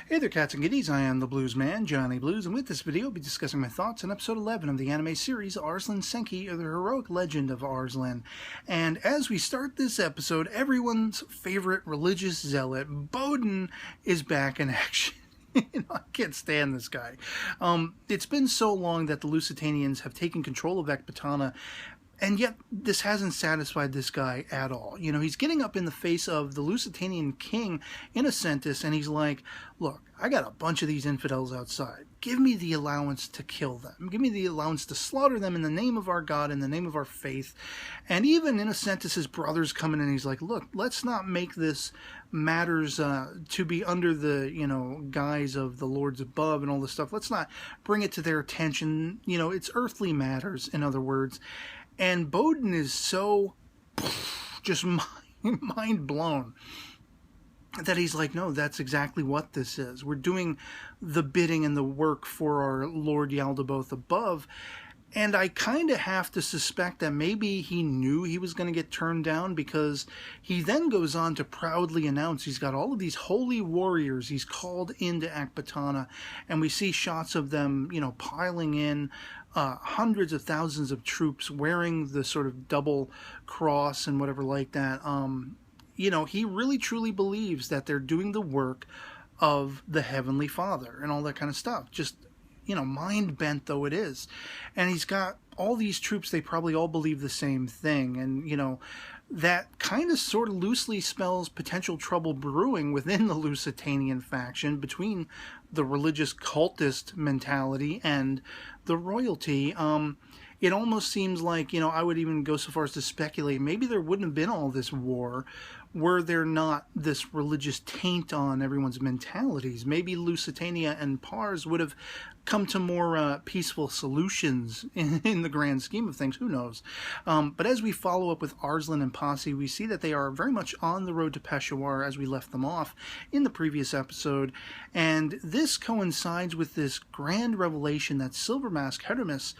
Hey there, cats and kitties. I am the Blues Man, Johnny Blues, and with this video, I'll be discussing my thoughts on episode 11 of the anime series Arslan Senki, or the Heroic Legend of Arslan. And as we start this episode, everyone's favorite religious zealot, Boden, is back in action. I can't stand this guy. It's been so long that the Lusitanians have taken control of Ecbatana, and yet this hasn't satisfied this guy at all. You know, he's getting up in the face of the Lusitanian king, Innocentus, and he's like, look, I got a bunch of these infidels outside. Give me the allowance to kill them. Give me the allowance to slaughter them in the name of our God, in the name of our faith. And even Innocentus's brothers come in and he's like, look, let's not make this matters to be under the, guise of the lords above and all this stuff. Let's not bring it to their attention. You know, it's earthly matters, in other words. And Boden is so just mind blown that he's like, no, that's exactly what this is. We're doing the bidding and the work for our Lord Yaldabaoth above. And I kind of have to suspect that maybe he knew he was going to get turned down, because he then goes on to proudly announce he's got all of these holy warriors he's called into Ecbatana, and we see shots of them, piling in, hundreds of thousands of troops wearing the sort of double cross and whatever like that. He really truly believes that they're doing the work of the Heavenly Father and all that kind of stuff. Just, mind bent though it is. And he's got all these troops, they probably all believe the same thing. And, that kind of sort of loosely spells potential trouble brewing within the Lusitanian faction between the religious cultist mentality and the royalty. It almost seems like, I would even go so far as to speculate, maybe there wouldn't have been all this war were there not this religious taint on everyone's mentalities. Maybe Lusitania and Pars would have come to more peaceful solutions in the grand scheme of things. Who knows? But as we follow up with Arslan and Posse, we see that they are very much on the road to Peshawar as we left them off in the previous episode. And this coincides with this grand revelation that Silver Mask Hermes,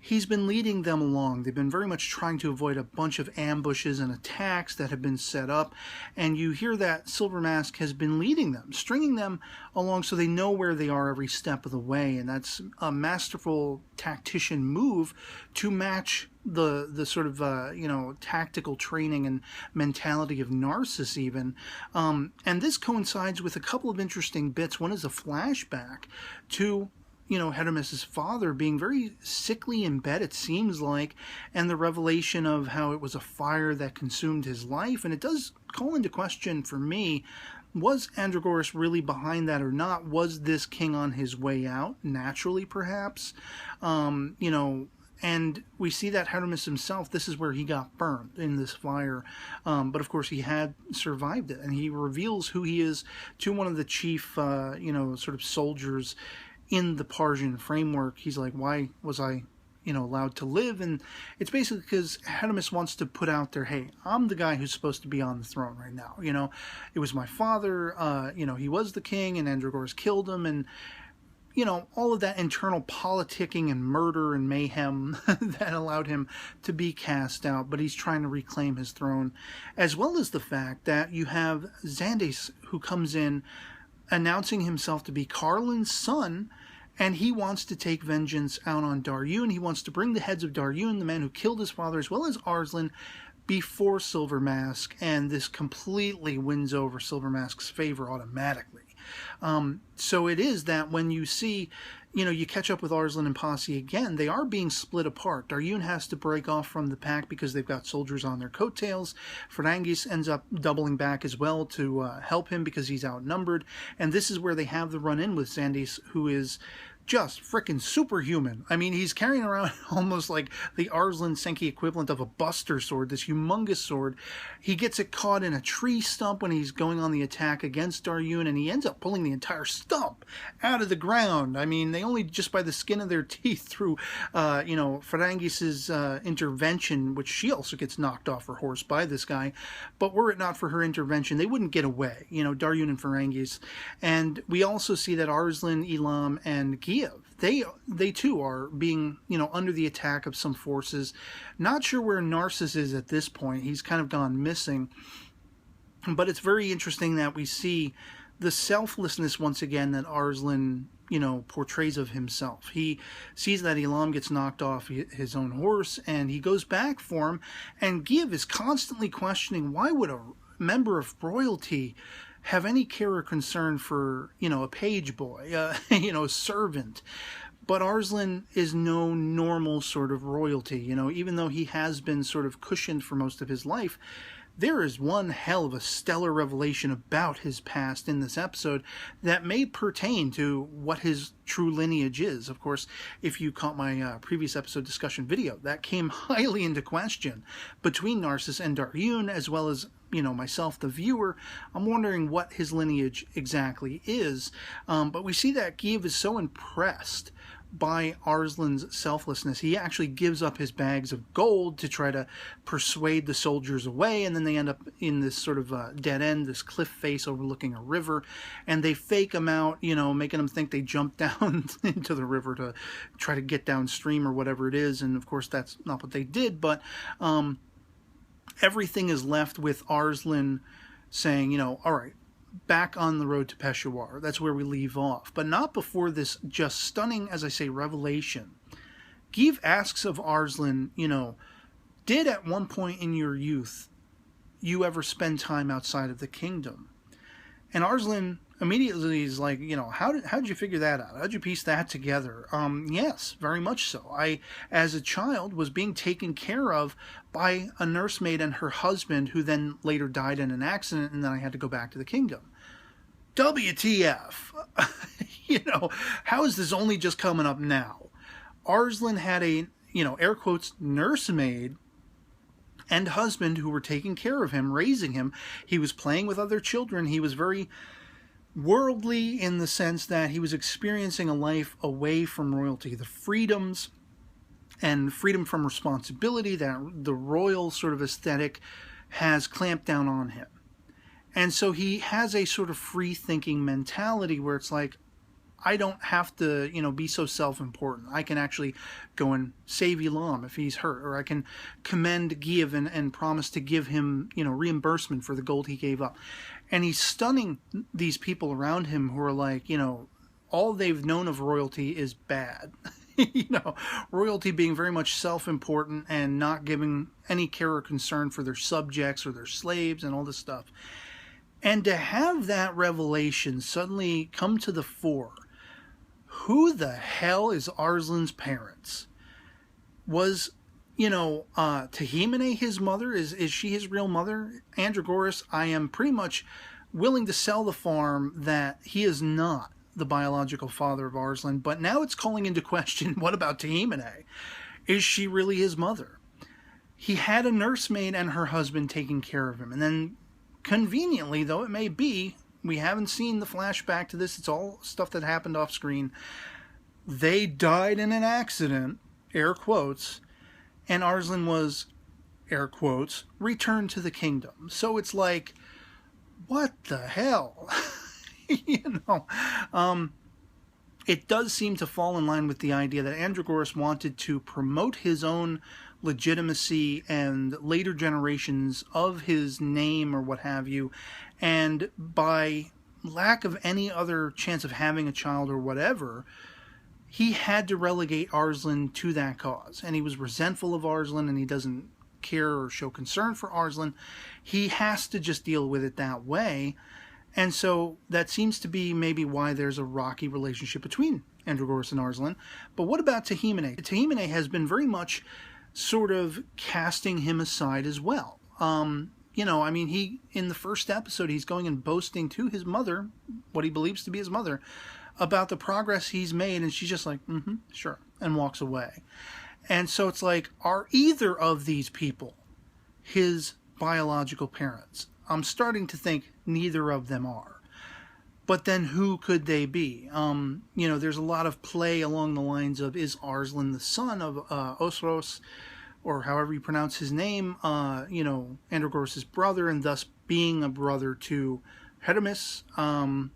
he's been leading them along. They've been very much trying to avoid a bunch of ambushes and attacks that have been set up. And you hear that Silver Mask has been leading them, stringing them along so they know where they are every step of the way. And that's a masterful tactician move to match the sort of, tactical training and mentality of Narcissus even. And this coincides with a couple of interesting bits. One is a flashback to Hermes's father being very sickly in bed, it seems like, and the revelation of how it was a fire that consumed his life. And it does call into question for me, was Andragoras really behind that or not? Was this king on his way out, naturally perhaps? And we see that Hermes himself, this is where he got burned in this fire. But of course he had survived it, and he reveals who he is to one of the chief, sort of soldiers in the Parsian framework. He's like, why was I, allowed to live? And it's basically because Hermes wants to put out there, hey, I'm the guy who's supposed to be on the throne right now. It was my father, he was the king, and Andragoras killed him, and, all of that internal politicking and murder and mayhem that allowed him to be cast out, but he's trying to reclaim his throne, as well as the fact that you have Xandes, who comes in announcing himself to be Carlin's son, and he wants to take vengeance out on Daryun. He wants to bring the heads of Daryun, the man who killed his father, as well as Arslan, before Silver Mask, and this completely wins over Silver Mask's favor automatically. So it is that when you see, you catch up with Arslan and Posse again, they are being split apart. Daryun has to break off from the pack because they've got soldiers on their coattails. Ferengis ends up doubling back as well to help him because he's outnumbered. And this is where they have the run-in with Xandes, who is just frickin' superhuman. I mean, he's carrying around almost like the Arslan Senki equivalent of a buster sword, this humongous sword. He gets it caught in a tree stump when he's going on the attack against Daryun, and he ends up pulling the entire stump out of the ground. I mean, they only just by the skin of their teeth through, Ferengis's intervention, which she also gets knocked off her horse by this guy. But were it not for her intervention, they wouldn't get away, Daryun and Ferengis. And we also see that Arslan, Elam, and they too are being, under the attack of some forces. Not sure where Narcissus is at this point. He's kind of gone missing. But it's very interesting that we see the selflessness, once again, that Arslan, you know, portrays of himself. He sees that Elam gets knocked off his own horse, and he goes back for him, and Give is constantly questioning, why would a member of royalty have any care or concern for, you know, a page boy, you know, a servant? But Arslan is no normal sort of royalty, you know, even though he has been sort of cushioned for most of his life. There is one hell of a stellar revelation about his past in this episode that may pertain to what his true lineage is. Of course, if you caught my previous episode discussion video, that came highly into question between Narcissus and Daryun, as well as, you know, myself, the viewer. I'm wondering what his lineage exactly is. But we see that Give is so impressed by Arslan's selflessness, he actually gives up his bags of gold to try to persuade the soldiers away, and then they end up in this sort of dead end, this cliff face overlooking a river, and they fake him out, you know, making them think they jumped down into the river to try to get downstream or whatever it is, and of course that's not what they did, but everything is left with Arslan saying, you know, all right, back on the road to Peshawar. That's where we leave off. But not before this just stunning, as I say, revelation. Give asks of Arslan, you know, did at one point in your youth you ever spend time outside of the kingdom? And Arslan immediately is like, you know, how did you figure that out? How'd you piece that together? Yes, very much so. I, as a child, was being taken care of by a nursemaid and her husband, who then later died in an accident, and then I had to go back to the kingdom. WTF? You know, how is this only just coming up now? Arslan had a, you know, air quotes, nursemaid and husband who were taking care of him, raising him. He was playing with other children. He was very worldly in the sense that he was experiencing a life away from royalty, the freedoms and freedom from responsibility that the royal sort of aesthetic has clamped down on him. And so he has a sort of free-thinking mentality where it's like, I don't have to, you know, be so self-important. I can actually go and save Elam if he's hurt, or I can commend Give and promise to give him, you know, reimbursement for the gold he gave up. And he's stunning these people around him who are like, you know, all they've known of royalty is bad. You know, royalty being very much self-important and not giving any care or concern for their subjects or their slaves and all this stuff. And to have that revelation suddenly come to the fore, who the hell is Arslan's parents? Was, you know, Tahimine his mother? Is she his real mother? Andragoras, I am pretty much willing to sell the farm that he is not the biological father of Arslan, but now it's calling into question, what about Tahimine? Is she really his mother? He had a nursemaid and her husband taking care of him, and then conveniently, though it may be, we haven't seen the flashback to this, it's all stuff that happened off screen, they died in an accident, air quotes, and Arslan was, air quotes, returned to the kingdom. So it's like, what the hell? You know, it does seem to fall in line with the idea that Andragoras wanted to promote his own legitimacy and later generations of his name or what have you, and by lack of any other chance of having a child or whatever, he had to relegate Arslan to that cause. And he was resentful of Arslan, and he doesn't care or show concern for Arslan. He has to just deal with it that way. And so that seems to be maybe why there's a rocky relationship between Andragoras and Arslan. But what about Tahimine? Tahimine has been very much sort of casting him aside as well. You know, I mean, he, in the first episode, he's going and boasting to his mother, what he believes to be his mother, about the progress he's made, and she's just like, sure, and walks away. And so it's like, are either of these people his biological parents? I'm starting to think neither of them are. But then who could they be? You know, there's a lot of play along the lines of, is Arslan the son of Osros, or however you pronounce his name, you know, Andragoras' brother, and thus being a brother to Hermes. And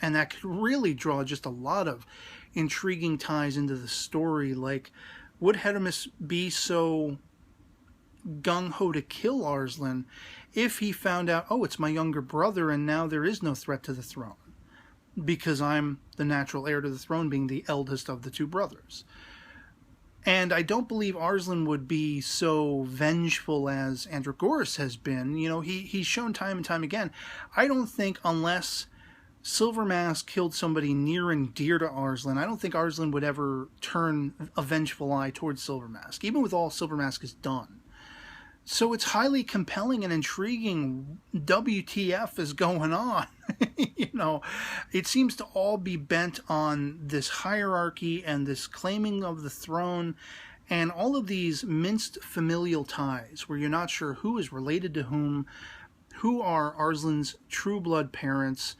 that could really draw just a lot of intriguing ties into the story. Like, would Hermes be so gung-ho to kill Arslan if he found out, oh, it's my younger brother, and now there is no threat to the throne? because I'm the natural heir to the throne, being the eldest of the two brothers. And I don't believe Arslan would be so vengeful as Andragoras has been. You know, he's shown time and time again. I don't think, unless Silver Mask killed somebody near and dear to Arslan, I don't think Arslan would ever turn a vengeful eye towards Silver Mask, even with all Silver Mask has done. So it's highly compelling and intriguing. WTF is going on? You know, it seems to all be bent on this hierarchy and this claiming of the throne and all of these minced familial ties where you're not sure who is related to whom, who are Arslan's true blood parents.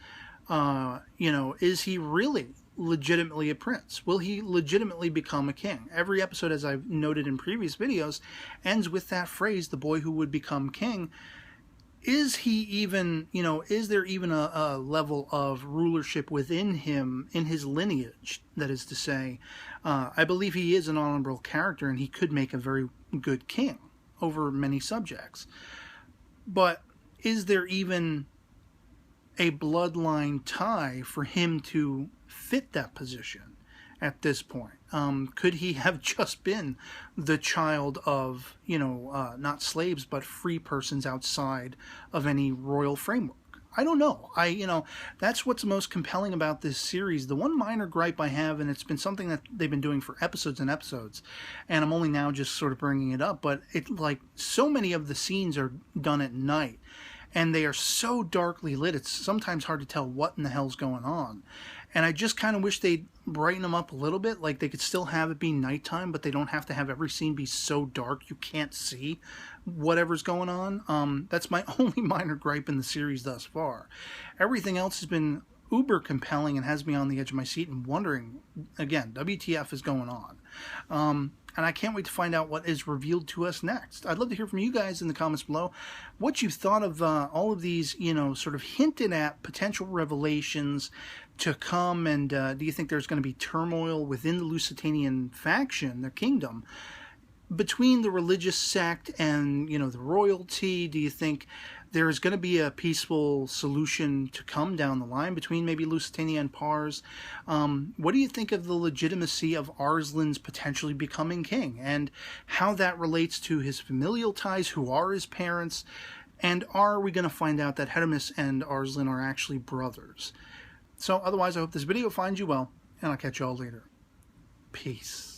You know, is he really legitimately a prince? Will he legitimately become a king? Every episode, as I've noted in previous videos, ends with that phrase, the boy who would become king. Is he even, you know, is there even a level of rulership within him, in his lineage, that is to say? I believe he is an honorable character, and he could make a very good king over many subjects. But is there even a bloodline tie for him to fit that position at this point? Could he have just been the child of, you know, not slaves, but free persons outside of any royal framework? I don't know. You know, that's what's most compelling about this series. The one minor gripe I have, and it's been something that they've been doing for episodes and episodes, and I'm only now just sort of bringing it up, but it, like, so many of the scenes are done at night, and they are so darkly lit, it's sometimes hard to tell what in the hell's going on. And I just kind of wish they'd brighten them up a little bit. Like, they could still have it be nighttime, but they don't have to have every scene be so dark you can't see whatever's going on. That's my only minor gripe in the series thus far. Everything else has been uber compelling and has me on the edge of my seat and wondering, again, WTF is going on. And I can't wait to find out what is revealed to us next. I'd love to hear from you guys in the comments below what you thought of all of these, you know, sort of hinted at potential revelations to come. And do you think there's going to be turmoil within the Lusitanian faction, their kingdom, between the religious sect and, you know, the royalty? Do you think there's going to be a peaceful solution to come down the line between maybe Lusitania and Pars? What do you think of the legitimacy of Arslan's potentially becoming king, and how that relates to his familial ties? Who are his parents? And are we going to find out that Hermes and Arslan are actually brothers? So otherwise, I hope this video finds you well, and I'll catch you all later. Peace.